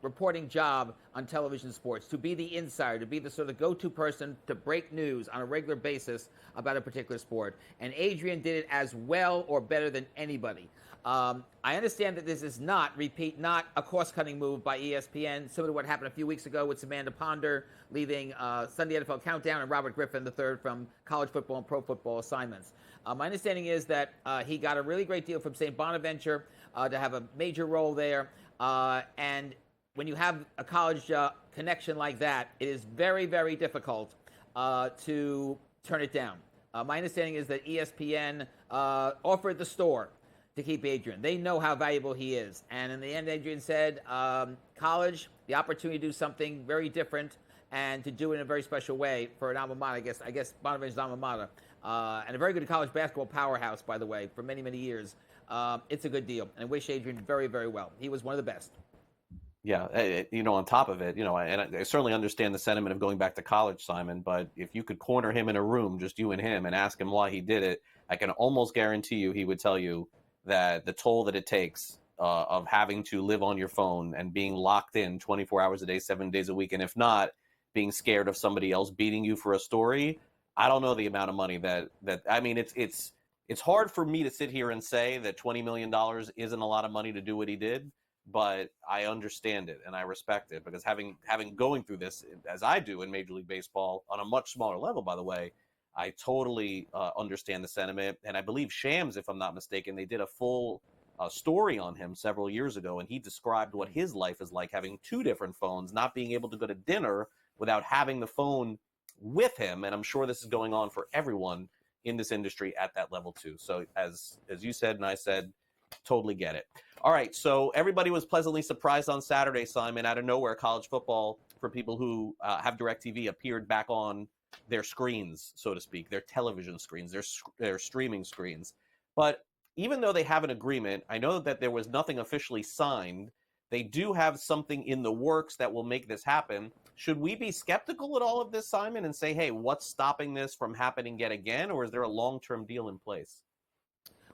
reporting job on television sports, to be the insider, to be the sort of go-to person to break news on a regular basis about a particular sport. And Adrian did it as well or better than anybody. I understand that this is not a cost-cutting move by ESPN, similar to what happened a few weeks ago with Samantha Ponder leaving Sunday NFL Countdown and Robert Griffin III from college football and pro football assignments. My understanding is that he got a really great deal from St. Bonaventure to have a major role there. And when you have a college connection like that, it is very, very difficult to turn it down. My understanding is that ESPN offered the store to keep Adrian. They know how valuable he is. And in the end, Adrian said, college, the opportunity to do something very different and to do it in a very special way for an alma mater, I guess Bonaventure's alma mater, and a very good college basketball powerhouse, by the way, for many, many years. It's a good deal. And I wish Adrian very, very well. He was one of the best. Yeah, on top of it, and I certainly understand the sentiment of going back to college, Simon, but if you could corner him in a room, just you and him, and ask him why he did it, I can almost guarantee you he would tell you that the toll that it takes of having to live on your phone and being locked in 24 hours a day, 7 days a week, and if not, being scared of somebody else beating you for a story, I don't know the amount of money that I mean, it's hard for me to sit here and say that $20 million isn't a lot of money to do what he did, but I understand it and I respect it, because having going through this as I do in Major League Baseball on a much smaller level, by the way, I totally understand the sentiment. And I believe Shams, if I'm not mistaken, they did a full story on him several years ago, and he described what his life is like, having two different phones, not being able to go to dinner without having the phone with him. And I'm sure this is going on for everyone in this industry at that level too. So as you said and I said, totally get it. All right, so everybody was pleasantly surprised on Saturday, Simon. Out of nowhere, college football, for people who have DirecTV, appeared back on their screens, so to speak, their television screens, their streaming screens. But even though they have an agreement, I know that there was nothing officially signed. They do have something in the works that will make this happen. Should we be skeptical at all of this, Simon, and say, hey, what's stopping this from happening yet again, or is there a long-term deal in place?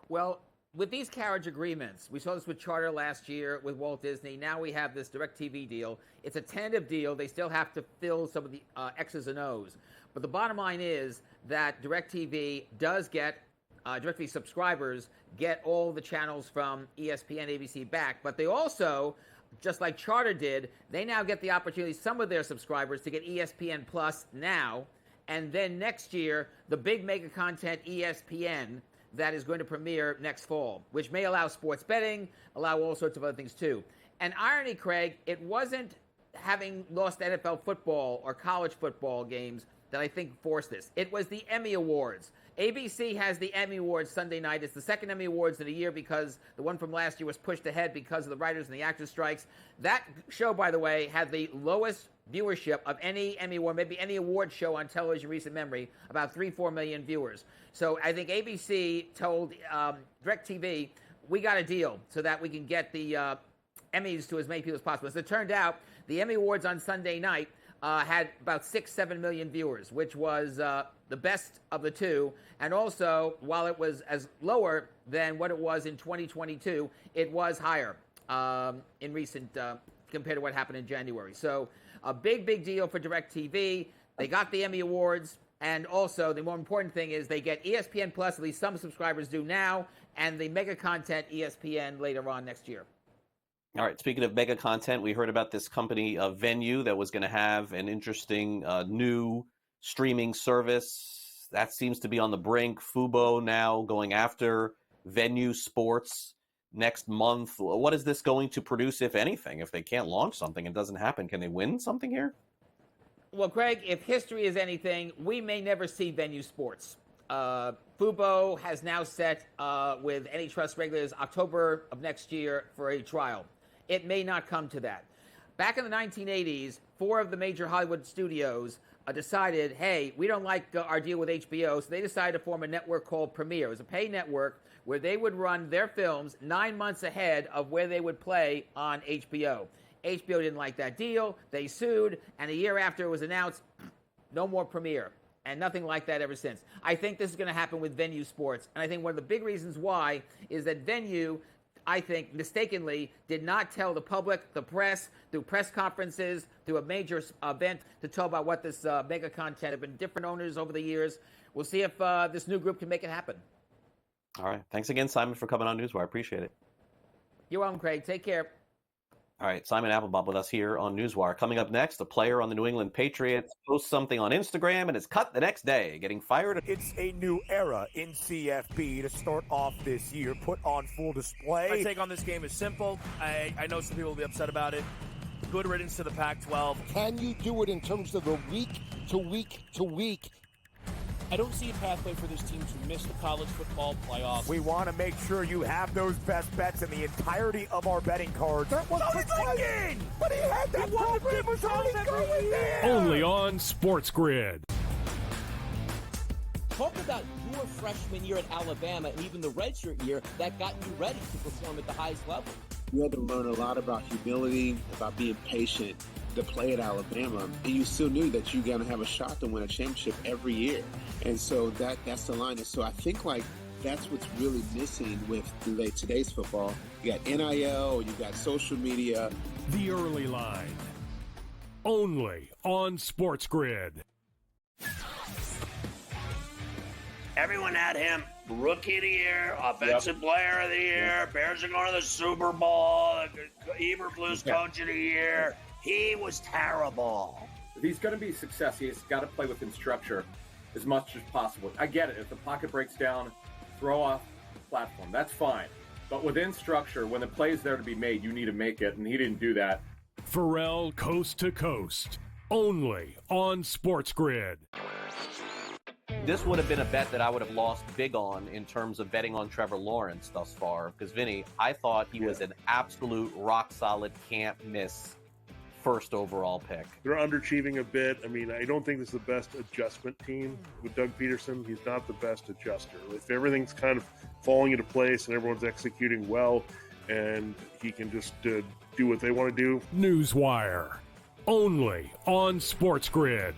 Well, with these carriage agreements, we saw this with Charter last year with Walt Disney. Now we have this DirecTV deal. It's a tentative deal. They still have to fill some of the X's and O's. But the bottom line is that DirecTV does get, DirecTV subscribers get all the channels from ESPN, ABC back. But they also, just like Charter did, they now get the opportunity, some of their subscribers, to get ESPN Plus now. And then next year, the big mega content ESPN that is going to premiere next fall, which may allow sports betting, allow all sorts of other things too. And irony, Craig, it wasn't having lost NFL football or college football games that I think forced this. It was the Emmy Awards. ABC has the Emmy Awards Sunday night. It's the second Emmy Awards of the year because the one from last year was pushed ahead because of the writers and the actors strikes. That show, by the way, had the lowest viewership of any Emmy Award, maybe any award show on television in recent memory, about 3-4 million viewers. So I think ABC told DirecTV, we got a deal so that we can get the Emmys to as many people as possible. As it turned out, the Emmy Awards on Sunday night had about 6-7 million viewers, which was the best of the two. And also, while it was as lower than what it was in 2022, it was higher in recent compared to what happened in January. So a big, big deal for DirecTV. They got the Emmy Awards. And also, the more important thing is they get ESPN Plus, at least some subscribers do now, and the mega content ESPN later on next year. All right, speaking of mega content, we heard about this company, Venue, that was going to have an interesting new streaming service. That seems to be on the brink. Fubo now going after venue sports next month? What is this going to produce, if anything? If they can't launch something, it doesn't happen. Can they win something here? Well, Greg, if history is anything, we may never see venue sports. Fubo has now set with antitrust regulators October of next year for a trial. It may not come to that. Back in the 1980s, 4 of the major Hollywood studios decided, hey, we don't like our deal with HBO, so they decided to form a network called Premiere. It was a pay network where they would run their films 9 months ahead of where they would play on HBO. HBO didn't like that deal. They sued, and a year after it was announced, no more Premiere. And nothing like that ever since. I think this is going to happen with venue sports. And I think one of the big reasons why is that venue, I think, mistakenly did not tell the public, the press, through press conferences, through a major event to tell about what this mega content. There have been different owners over the years. We'll see if this new group can make it happen. All right. Thanks again, Simon, for coming on NewsWire. I appreciate it. You're welcome, Craig. Take care. All right, Simon Applebaum with us here on NewsWire. Coming up next, a player on the New England Patriots posts something on Instagram and is cut the next day, getting fired. It's a new era in CFB to start off this year, put on full display. My take on this game is simple. I know some people will be upset about it. Good riddance to the Pac-12. Can you do it in terms of a week to week to week? I don't see a pathway for this team to miss the college football playoffs. We want to make sure you have those best bets in the entirety of our betting cards. That was thinking! But he had that program was already going there! Only on SportsGrid. Talk about your freshman year at Alabama and even the redshirt year that got you ready to perform at the highest level. You had to learn a lot about humility, about being patient to play at Alabama. And you still knew that you're going to have a shot to win a championship every year. And so that's the line. And so I think that's what's really missing with today's football. You got NIL, you got social media. The Early Line. Only on SportsGrid. Everyone had him rookie of the year, offensive player of the year. Bears are going to the Super Bowl. Eberflus coach of the year. He was terrible. If he's going to be success, he's got to play within structure as much as possible. I get it. If the pocket breaks down, throw off platform. That's fine. But within structure, when the play is there to be made, you need to make it, and he didn't do that. Pharrell Coast to Coast. Only on SportsGrid. This would have been a bet that I would have lost big on in terms of betting on Trevor Lawrence thus far. Because, Vinny, I thought he was an absolute rock-solid, can't-miss first overall pick. They're underachieving a bit. I mean, I don't think this is the best adjustment team with Doug Peterson. He's not the best adjuster. If everything's kind of falling into place and everyone's executing well and he can just do what they want to do. NewsWire. Only on SportsGrid.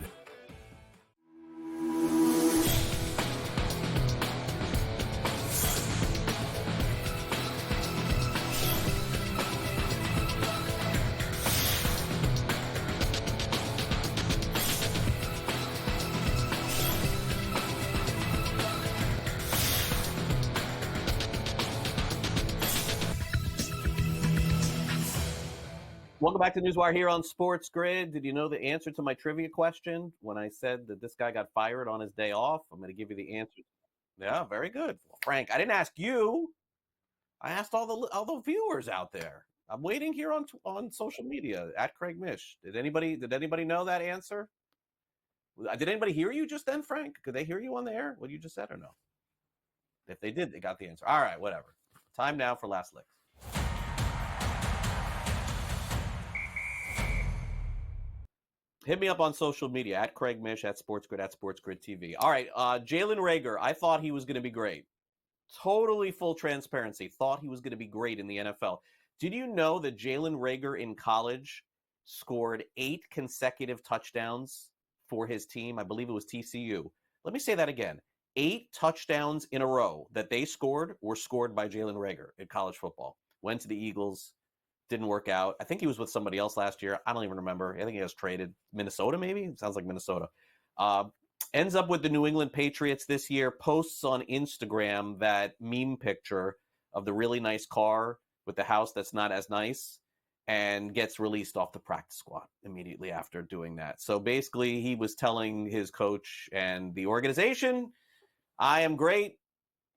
Welcome back to NewsWire here on SportsGrid. Did you know the answer to my trivia question when I said that this guy got fired on his day off? I'm going to give you the answer. Yeah, very good. Well, Frank, I didn't ask you. I asked all the viewers out there. I'm waiting here on social media at Craig Mish. Did anybody know that answer? Did anybody hear you just then, Frank? Could they hear you on the air? What you just said or no? If they did, they got the answer. All right, whatever. Time now for Last Licks. Hit me up on social media, at Craig Mish, at SportsGrid, at SportsGrid TV. All right, Jalen Reagor, I thought he was going to be great. Totally full transparency. Thought he was going to be great in the NFL. Did you know that Jalen Reagor in college scored 8 consecutive touchdowns for his team? I believe it was TCU. Let me say that again. 8 touchdowns in a row that they scored were scored by Jalen Reagor in college football. Went to the Eagles. Didn't work out. I think he was with somebody else last year. I don't even remember. I think he was traded. Minnesota, maybe? Sounds like Minnesota. Ends up with the New England Patriots this year. Posts on Instagram that meme picture of the really nice car with the house that's not as nice, and gets released off the practice squad immediately after doing that. So basically, he was telling his coach and the organization, I am great,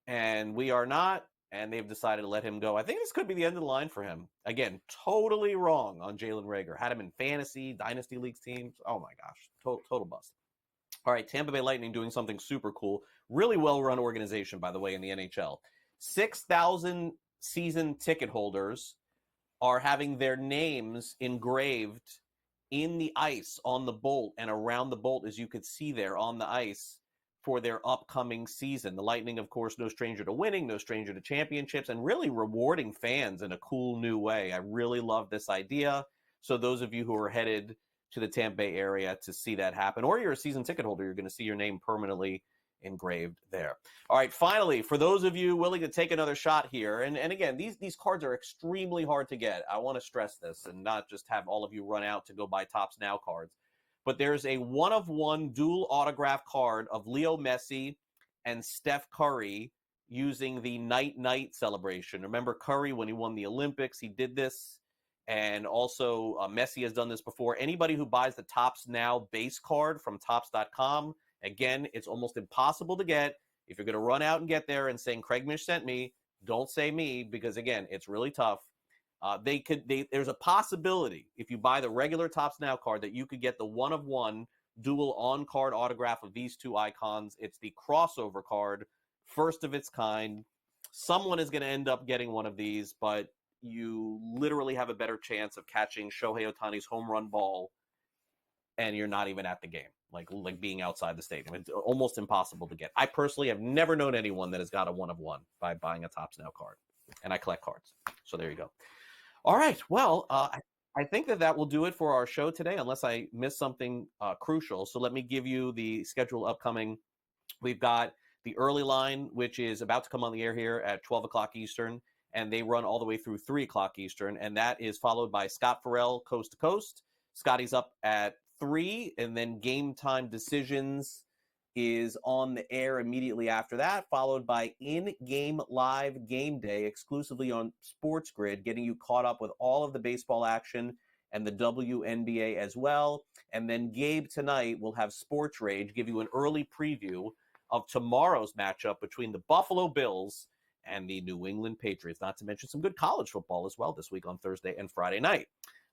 and we are not. and they've decided to let him go. I think this could be the end of the line for him. Again, totally wrong on Jalen Reagor. Had him in fantasy, dynasty leagues teams. Oh my gosh, total bust. All right, Tampa Bay Lightning doing something super cool. Really well-run organization, by the way, in the NHL. 6,000 season ticket holders are having their names engraved in the ice on the bolt and around the bolt, as you could see there on the ice, for their upcoming season. The Lightning, of course, no stranger to winning, no stranger to championships, and really rewarding fans in a cool new way. I really love this idea. So those of you who are headed to the Tampa Bay area to see that happen, or you're a season ticket holder, you're going to see your name permanently engraved there. All right, finally, for those of you willing to take another shot here, and again, these cards are extremely hard to get. I want to stress this and not just have all of you run out to go buy Topps Now cards. But there's a one-of-one dual autograph card of Leo Messi and Steph Curry using the night-night celebration. Remember Curry, when he won the Olympics, he did this. And also Messi has done this before. Anybody who buys the Topps Now base card from Topps.com, again, it's almost impossible to get. If you're going to run out and get there and saying Craig Mish sent me, don't say me, because, again, it's really tough. There's a possibility, if you buy the regular Topps Now card, that you could get the one-of-one dual on-card autograph of these two icons. It's the crossover card, first of its kind. Someone is going to end up getting one of these, but you literally have a better chance of catching Shohei Ohtani's home run ball, and you're not even at the game, like being outside the stadium. It's almost impossible to get. I personally have never known anyone that has got a one-of-one by buying a Topps Now card, and I collect cards. So there you go. All right. Well, I think that will do it for our show today, unless I missed something crucial. So let me give you the schedule upcoming. We've got the early line, which is about to come on the air here at 12 o'clock Eastern, and they run all the way through 3 o'clock Eastern, and that is followed by Scott Farrell, Coast to Coast. Scotty's up at 3, and then Game Time Decisions is on the air immediately after that, followed by In-Game Live Game Day exclusively on SportsGrid, getting you caught up with all of the baseball action and the WNBA as well. And then Gabe tonight will have Sports Rage, give you an early preview of tomorrow's matchup between the Buffalo Bills and the New England Patriots, not to mention some good college football as well this week on Thursday and Friday night.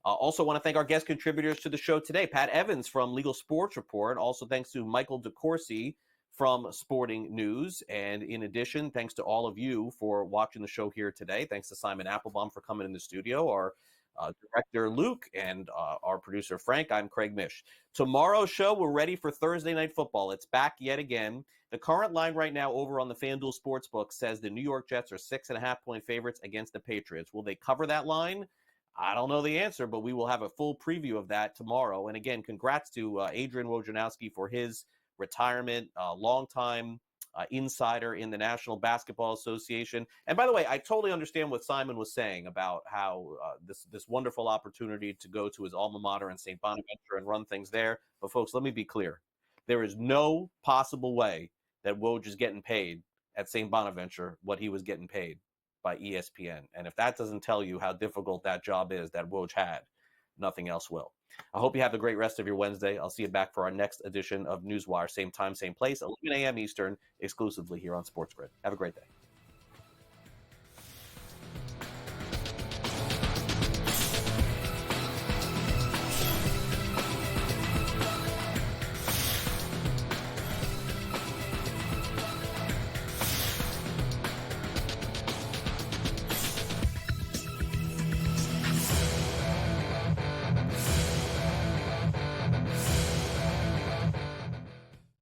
Also want to thank our guest contributors to the show today, Pat Evans from Legal Sports Report. Also thanks to Michael DeCourcy from Sporting News. And in addition, thanks to all of you for watching the show here today. Thanks to Simon Applebaum for coming in the studio, our director Luke, and our producer Frank. I'm Craig Mish. Tomorrow's show, we're ready for Thursday Night Football. It's back yet again. The current line right now over on the FanDuel Sportsbook says the New York Jets are 6.5-point favorites against the Patriots. Will they cover that line? I don't know the answer, but we will have a full preview of that tomorrow. And again, congrats to Adrian Wojnarowski for his retirement, longtime insider in the National Basketball Association. And by the way, I totally understand what Simon was saying about how this wonderful opportunity to go to his alma mater in St. Bonaventure and run things there. But folks, let me be clear. There is no possible way that Woj is getting paid at St. Bonaventure what he was getting paid by ESPN. And if that doesn't tell you how difficult that job is that Woj had, nothing else will. I hope you have a great rest of your Wednesday. I'll see you back for our next edition of NewsWire, same time, same place, 11 a.m. Eastern, exclusively here on SportsGrid. Have a great day.